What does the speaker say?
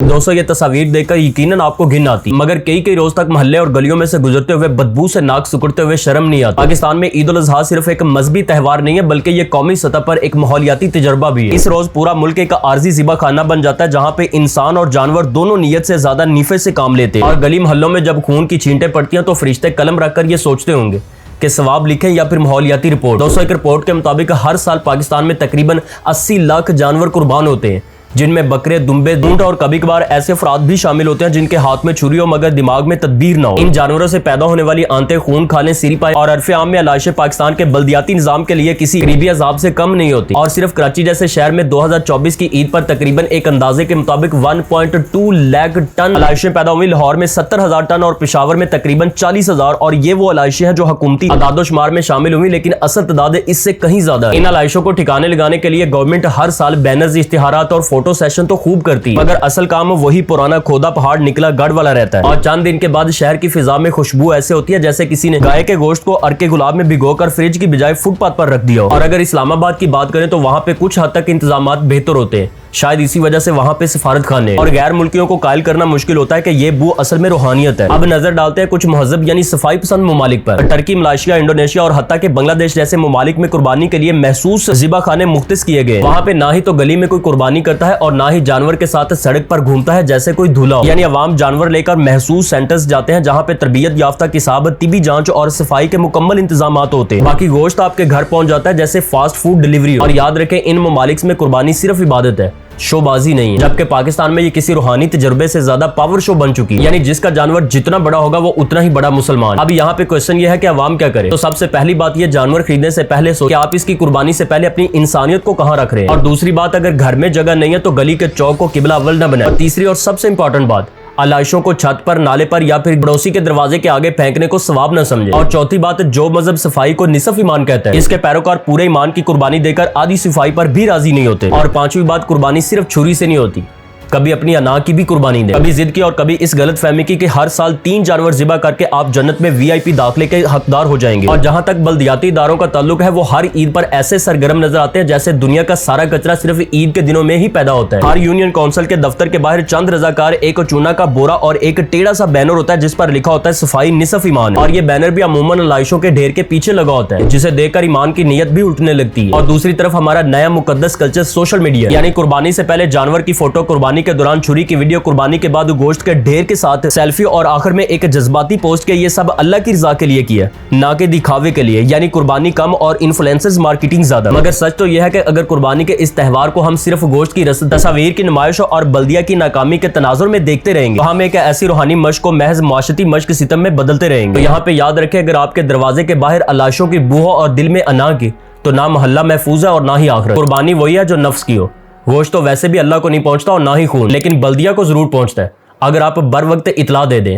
दोस्तों ये तस्वीर देखकर यकीनन आपको घिन आती, मगर कई रोज तक मोहल्ले और गलियों में से गुजरते हुए बदबू से नाक सुकुड़ते हुए शर्म नहीं आता। पाकिस्तान में ईद उल अजहा सिर्फ एक मजहबी त्योहार नहीं है, बल्कि ये कौमी सतह पर एक माहौलियाती तजर्बा भी है। इस रोज पूरा मुल्क एक आर्जी ज़िबा खाना बन जाता है, जहाँ पे इंसान और जानवर दोनों नीयत से ज्यादा नीफे से काम लेते हैं। और गली मोहल्लों में जब खून की छींटें पड़ती हैं तो फरिश्ते कलम रखकर ये सोचते होंगे कि सवाब लिखें या फिर माहौलियाती रिपोर्ट। दोस्तों एक रिपोर्ट के मुताबिक हर साल पाकिस्तान में तकरीबन 80 लाख जानवर कुर्बान होते हैं, जिनमें बकरे, दुम्बे, ऊंट और कभी कभार ऐसे अफराद भी शामिल होते हैं जिनके हाथ में छुरी हो मगर दिमाग में तदबीर ना हो। इन जानवरों से पैदा होने वाली आंतें खून खाने, सिरी पाए और अरफे आम में लाशें पाकिस्तान के बल्दियाती निजाम के लिए किसी करीबी अजाब से कम नहीं होती। और सिर्फ कराची जैसे शहर में 2024 की ईद पर तकरीबन एक अंदाजे के मुताबिक 1.2 लाख टन लाशें पैदा हुई। लाहौर में 70,000 टन और पेशावर में तकरीबन 40,000। और ये वो लाशें हैं जो हुकूमती अदादोशुमार में शामिल हुई, लेकिन असल तादाद इससे कहीं ज्यादा। इन लाशों को ठिकाने लगाने के लिए गवर्नमेंट हर साल बैनर्स, इश्तिहारात और फोटो सेशन तो खूब करती, मगर असल काम वही पुराना खोदा पहाड़ निकला गढ़ वाला रहता है। और चंद दिन के बाद शहर की फिजा में खुशबू ऐसे होती है जैसे किसी ने गाय के गोश्त को अर्के गुलाब में भिगोकर फ्रिज की बजाय फुटपाथ पर रख दिया हो। और अगर इस्लामाबाद की बात करें तो वहाँ पे कुछ हद तक इंतजामात बेहतर होते हैं, शायद इसी वजह से वहाँ पे सिफारत खाने और गैर मुल्कियों को कायल करना मुश्किल होता है कि ये बू असल में रूहानियत है। अब नजर डालते हैं कुछ महजब यानी सफाई पसंद ममालिक पर। टर्की, मलेशिया, इंडोनेशिया और हत्ता के बांग्लादेश जैसे ममालिक में कुर्बानी के लिए महसूस ज़िबा खाने मुख्तस किए गए। वहाँ पे ना ही तो गली में कोई कुर्बानी करता है और ना ही जानवर के साथ सड़क पर घूमता है जैसे कोई धूला हो। यानी अवाम जानवर लेकर महसूस सेंटर्स जाते हैं जहाँ पे तरबियत याफ्ता किसाब, तिबी जांच और सफाई के मुकम्मल इंतजाम होते हैं। बाकी गोश्त आपके घर पहुंच जाता है जैसे फास्ट फूड डिलीवरी। और याद रखें इन ममालिक में कुर्बानी सिर्फ इबादत है, शोबाजी नहीं है, जबकि पाकिस्तान में ये किसी रूहानी तजुर्बे से ज्यादा पावर शो बन चुकी है। यानी जिसका जानवर जितना बड़ा होगा वो उतना ही बड़ा मुसलमान। अब यहाँ पे क्वेश्चन ये है कि अवाम क्या करे। तो सबसे पहली बात ये, जानवर खरीदने से पहले सोचें कि आप इसकी कुर्बानी से पहले अपनी इंसानियत को कहाँ रख रहे हैं। और दूसरी बात, अगर घर में जगह नहीं है तो गली के चौक को किबला अव्वल न बनाए। और तीसरी और सबसे इंपॉर्टेंट बात, लाशों को छत पर, नाले पर या फिर पड़ोसी के दरवाजे के आगे फेंकने को सवाब न समझे। और चौथी बात, जो मजहब सफाई को निसफ ईमान कहता है, इसके पैरोकार पूरे ईमान की कुर्बानी देकर आधी सफाई पर भी राजी नहीं होते। और पांचवी बात, कुर्बानी सिर्फ छुरी से नहीं होती, कभी अपनी अना की भी कुर्बानी दे। कभी जिद की और कभी इस गलत फहमी की कि हर साल 3 जानवर ज़िबा करके आप जन्नत में VIP दाखिले के हकदार हो जाएंगे। और जहां तक बल्दियाती इदारों का ताल्लुक है, वो हर ईद पर ऐसे सरगर्म नजर आते हैं जैसे दुनिया का सारा कचरा सिर्फ ईद के दिनों में ही पैदा होता है। हर यूनियन काउंसिल के दफ्तर के बाहर चंद रजाकार, एक चूना का बोरा और एक टेढ़ा सा बैनर होता है जिस पर लिखा होता है सफाई निसफ ईमान। और ये बैनर भी अमूमन लाशों के ढेर के पीछे लगा होता है, जिसे देखकर ईमान की नीयत भी उठने लगती है। और दूसरी तरफ हमारा नया मुकद्दस कल्चर सोशल मीडिया, यानी कुर्बानी से पहले जानवर की फोटो, कुर्बानी के दौरान छुरी की वीडियो, कुर्बानी के बाद गोश्त के ढेर के साथ सेल्फी और आखिर में एक जज्बाती पोस्ट के, ये सब अल्लाह की रजा के लिए किया, ना कि दिखावे के लिए। यानी कुर्बानी कम और इन्फ्लुएंसर्स मार्केटिंग ज्यादा। मगर सच तो यह है कि अगर कुर्बानी के इस त्योहार को हम सिर्फ गोश्त की तस्वीर की नुमाइश और बल्दिया की नाकामी के तनाजुर में देखते रहेंगे तो हम एक ऐसी रूहानी मश्क को महज माशती मश्क सितम में बदलते रहेंगे। तो यहाँ पे याद रखें, अगर आपके दरवाजे के बाहर लाशों की बू हो और दिल में अना की, तो ना मोहल्ला महफूज है और ना ही आखिरत। कुर्बानी वही है जो नफ्स की हो। गोश्त तो वैसे भी अल्लाह को नहीं पहुंचता और ना ही खून, लेकिन बल्दिया को जरूर पहुंचता है अगर आप बर वक्त इतला दे दें।